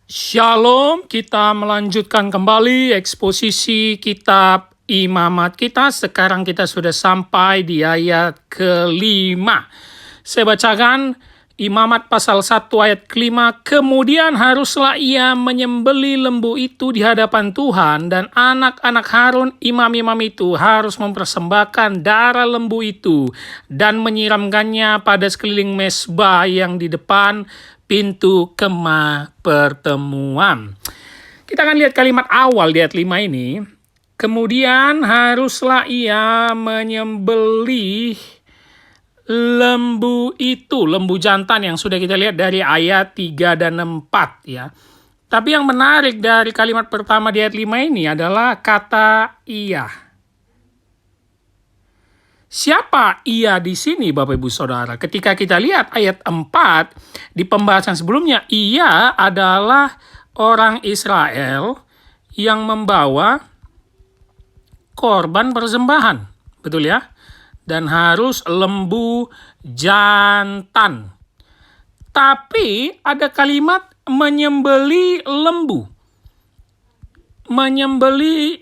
Shalom, kita melanjutkan kembali eksposisi kitab Imamat kita. Sekarang kita sudah sampai di ayat kelima. Saya bacakan Imamat pasal 1 ayat kelima. Kemudian haruslah ia menyembeli lembu itu di hadapan Tuhan, dan anak-anak Harun imam-imam itu harus mempersembahkan darah lembu itu dan menyiramkannya pada sekeliling mezbah yang di depan pintu kemah pertemuan. Kita akan lihat kalimat awal di ayat 5 ini. Kemudian haruslah ia menyembelih lembu itu, lembu jantan yang sudah kita lihat dari ayat 3 dan 4 ya. Tapi yang menarik dari kalimat pertama di ayat 5 ini adalah kata ia. Siapa ia di sini, Bapak Ibu Saudara? Ketika kita lihat ayat 4 di pembahasan sebelumnya, ia adalah orang Israel yang membawa korban persembahan. Betul ya? Dan harus lembu jantan. Tapi ada kalimat menyembeli lembu. Menyembeli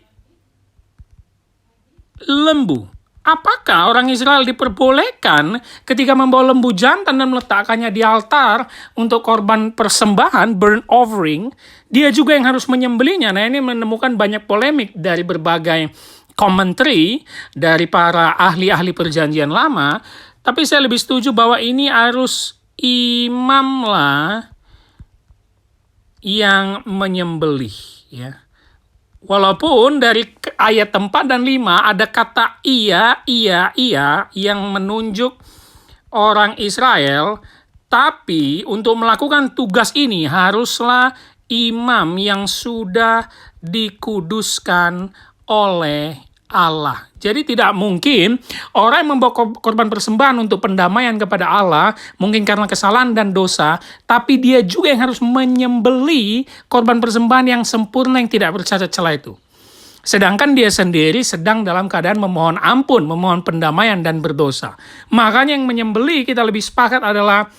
lembu. Apakah orang Israel diperbolehkan ketika membawa lembu jantan dan meletakkannya di altar untuk korban persembahan, burnt offering, dia juga yang harus menyembelinya? Nah, ini menemukan banyak polemik dari berbagai commentary dari para ahli-ahli perjanjian lama. Tapi saya lebih setuju bahwa ini harus imam lah yang menyembelih ya. Walaupun dari ayat 4 dan 5 ada kata ia yang menunjuk orang Israel, tapi untuk melakukan tugas ini haruslah imam yang sudah dikuduskan oleh Allah. Jadi tidak mungkin orang yang membawa korban persembahan untuk pendamaian kepada Allah, mungkin karena kesalahan dan dosa, tapi dia juga yang harus menyembeli korban persembahan yang sempurna yang tidak bercacat celah itu. Sedangkan dia sendiri sedang dalam keadaan memohon ampun, memohon pendamaian dan berdosa. Makanya yang menyembeli kita lebih sepakat adalah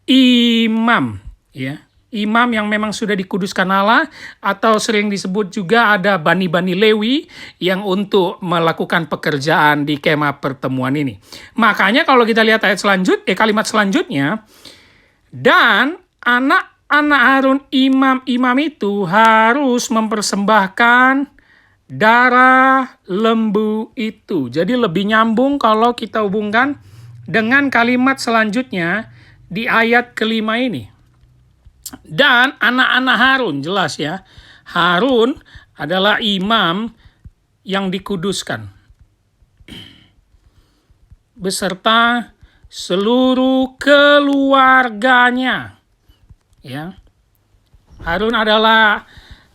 imam, ya. Imam yang memang sudah dikuduskan Allah, atau sering disebut juga ada bani-bani Lewi yang untuk melakukan pekerjaan di kemah pertemuan ini. Makanya kalau kita lihat ayat kalimat selanjutnya, dan anak-anak Harun imam-imam itu harus mempersembahkan darah lembu itu. Jadi lebih nyambung kalau kita hubungkan dengan kalimat selanjutnya di ayat kelima ini. Dan anak-anak Harun, jelas ya. Harun adalah imam yang dikuduskan beserta seluruh keluarganya. Ya. Harun adalah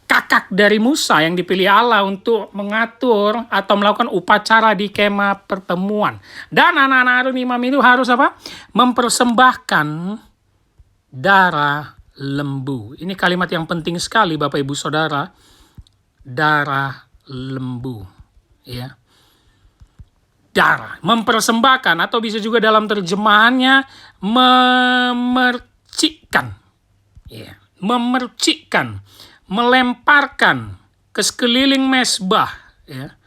kakak dari Musa yang dipilih Allah untuk mengatur atau melakukan upacara di kemah pertemuan. Dan anak-anak Harun imam itu harus apa? Mempersembahkan darah lembu. Ini kalimat yang penting sekali Bapak Ibu Saudara. Darah lembu. Ya. Darah. Mempersembahkan, atau bisa juga dalam terjemahannya memercikkan. Ya. Memercikkan. Melemparkan ke sekeliling mezbah. Ya.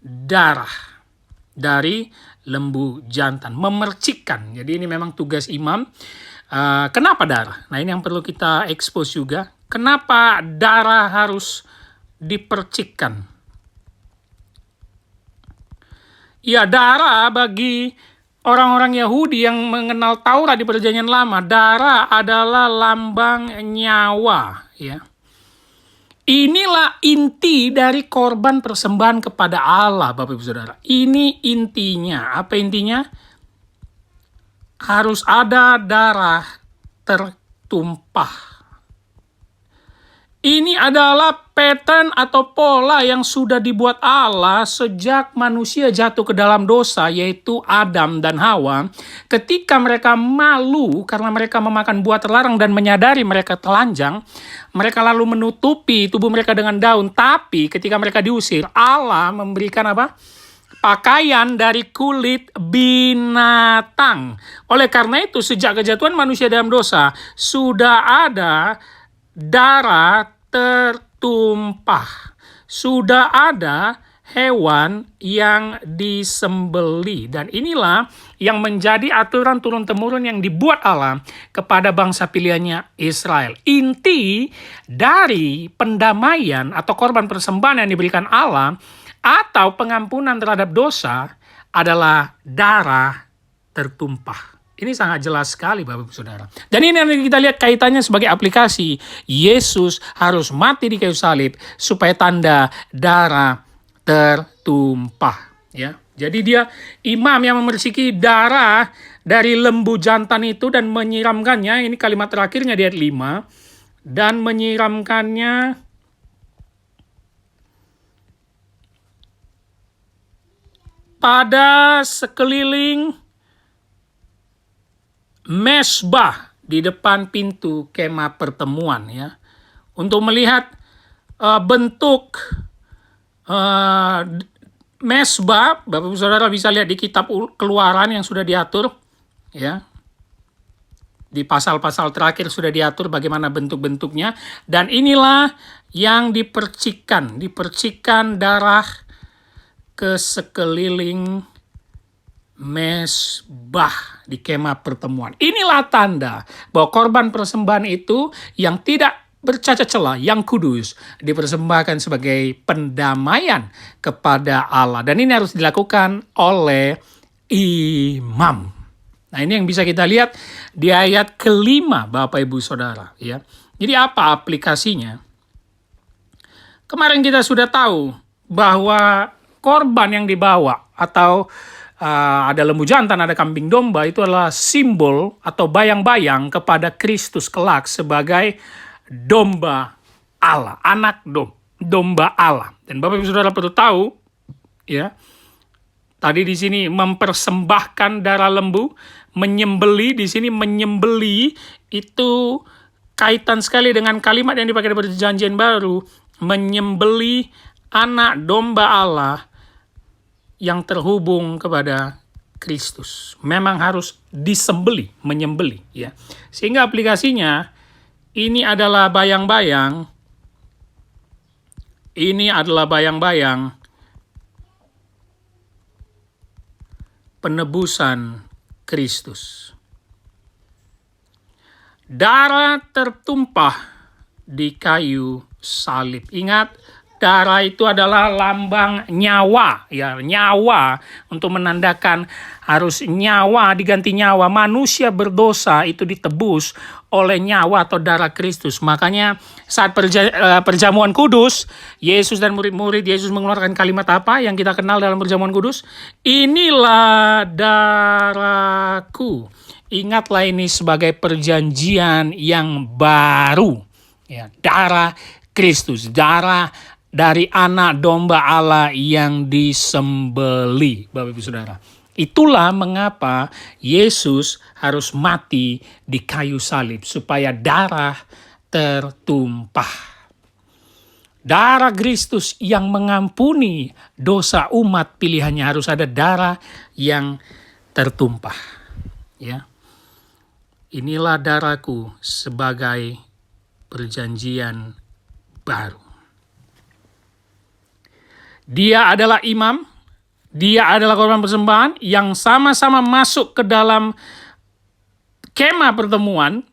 Darah dari lembu jantan. Memercikkan. Jadi ini memang tugas imam. Kenapa darah? Nah, ini yang perlu kita expose juga. Kenapa darah harus dipercikkan? Ya, darah bagi orang-orang Yahudi yang mengenal Taurat di Perjanjian Lama, darah adalah lambang nyawa. Ya. Inilah inti dari korban persembahan kepada Allah, Bapak Ibu Saudara. Ini intinya. Apa intinya? Harus ada darah tertumpah. Ini adalah pattern atau pola yang sudah dibuat Allah sejak manusia jatuh ke dalam dosa, yaitu Adam dan Hawa. Ketika mereka malu karena mereka memakan buah terlarang dan menyadari mereka telanjang, mereka lalu menutupi tubuh mereka dengan daun. Tapi ketika mereka diusir, Allah memberikan apa? pakaian dari kulit binatang. Oleh karena itu, sejak kejatuhan manusia dalam dosa, sudah ada darah tertumpah. Sudah ada hewan yang disembeli. Dan inilah yang menjadi aturan turun-temurun yang dibuat Allah kepada bangsa pilihannya Israel. Inti dari pendamaian atau korban persembahan yang diberikan Allah atau pengampunan terhadap dosa adalah darah tertumpah. Ini sangat jelas sekali Bapak Ibu Saudara. Dan ini yang kita lihat kaitannya sebagai aplikasi. Yesus harus mati di kayu salib supaya tanda darah tertumpah, ya. Jadi dia imam yang memersiki darah dari lembu jantan itu dan menyiramkannya. Ini kalimat terakhirnya di ayat 5. Dan menyiramkannya pada sekeliling mesbah di depan pintu kemah pertemuan, ya. Untuk melihat bentuk mesbah, Bapak Ibu Saudara bisa lihat di kitab Keluaran yang sudah diatur, ya. Di pasal-pasal terakhir sudah diatur bagaimana bentuk-bentuknya, dan inilah yang dipercikan darah ke sekeliling mesbah di kemah pertemuan. Inilah tanda bahwa korban persembahan itu yang tidak bercacat celah, yang kudus, dipersembahkan sebagai pendamaian kepada Allah. Dan ini harus dilakukan oleh imam. Nah, ini yang bisa kita lihat di ayat kelima, Bapak Ibu Saudara, ya. Jadi apa aplikasinya? Kemarin kita sudah tahu bahwa korban yang dibawa atau ada lembu jantan, ada kambing domba, itu adalah simbol atau bayang-bayang kepada Kristus kelak sebagai domba Allah, anak domba Allah. Dan Bapak Ibu Saudara perlu tahu, ya, tadi di sini mempersembahkan darah lembu, menyembeli, di sini menyembeli itu kaitan sekali dengan kalimat yang dipakai di Perjanjian Baru, menyembeli anak domba Allah yang terhubung kepada Kristus. Memang harus disembeli, menyembeli, ya. Sehingga aplikasinya ini adalah bayang-bayang penebusan Kristus. Darah tertumpah di kayu salib. Ingat, darah itu adalah lambang nyawa, ya, nyawa, untuk menandakan harus nyawa diganti nyawa. Manusia berdosa itu ditebus oleh nyawa atau darah Kristus. Makanya saat perjamuan kudus, Yesus dan murid-murid Yesus mengeluarkan kalimat apa yang kita kenal dalam perjamuan kudus? Inilah darahku. Ingatlah ini sebagai perjanjian yang baru. Ya, darah Kristus, darah dari anak domba Allah yang disembeli, Bapak Ibu Saudara. Itulah mengapa Yesus harus mati di kayu salib, supaya darah tertumpah. Darah Kristus yang mengampuni dosa umat pilihannya, harus ada darah yang tertumpah. Ya. Inilah darahku sebagai perjanjian baru. Dia adalah imam, dia adalah korban persembahan yang sama-sama masuk ke dalam kemah pertemuan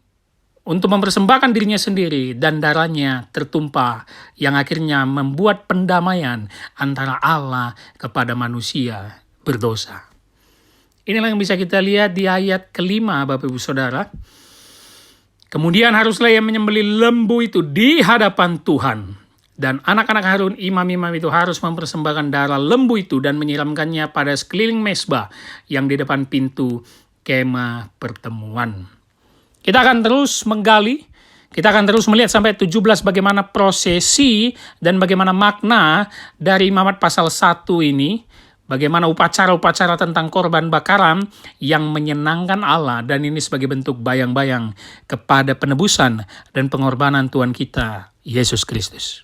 untuk mempersembahkan dirinya sendiri, dan darahnya tertumpah yang akhirnya membuat pendamaian antara Allah kepada manusia berdosa. Inilah yang bisa kita lihat di ayat kelima, Bapak Ibu Saudara. Kemudian haruslah ia menyembelih lembu itu di hadapan Tuhan. Dan anak-anak Harun, imam-imam itu harus mempersembahkan darah lembu itu dan menyiramkannya pada sekeliling mesbah yang di depan pintu kemah pertemuan. Kita akan terus menggali, kita akan terus melihat sampai 17 bagaimana prosesi dan bagaimana makna dari Imamat pasal 1 ini. Bagaimana upacara-upacara tentang korban bakaran yang menyenangkan Allah. Dan ini sebagai bentuk bayang-bayang kepada penebusan dan pengorbanan Tuhan kita, Yesus Kristus.